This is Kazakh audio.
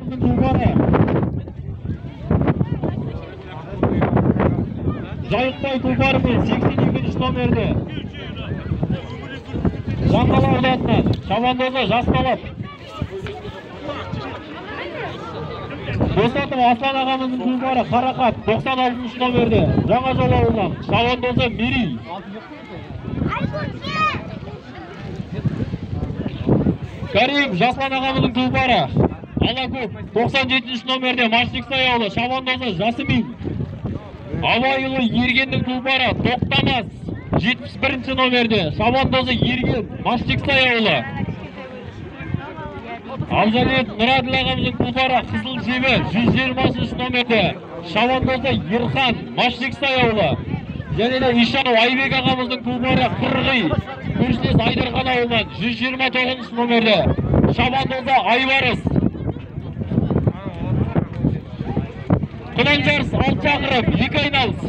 ağamыздың тұлпары. Жайықбай тұлпарымен 82-ші номерді. Жаңғала ауданынан шабандозы жас талап. Босатов Аслан ағамыздың тұлпары Қарақат 96-ші номерді. Жаңа жол ауылынан шабандозы Мерей. Карим Жаслан ағамыздың тұлпары Алакөп 97-ші номерде Маштиксай ауылы шабандозы Жасымин. Абайұлы Ергеннің тұлпары Тоқтамас 71-ші номерде шабандозы Ерген Маштиксай ауылы. Абзалет Мұрадыл ағамыздың тұлпары Қызыл Жебе 120-ші номерде шабандозы Ерхан Маштиксай ауылы. Және де Ишанов Айбек ағамыздың тұлпары Қырғи көршілес Айдархан ауылынан 129-ші номерде шабандозы Айбарыс. Құдан жарыс 6 шақырым 2 айналыс.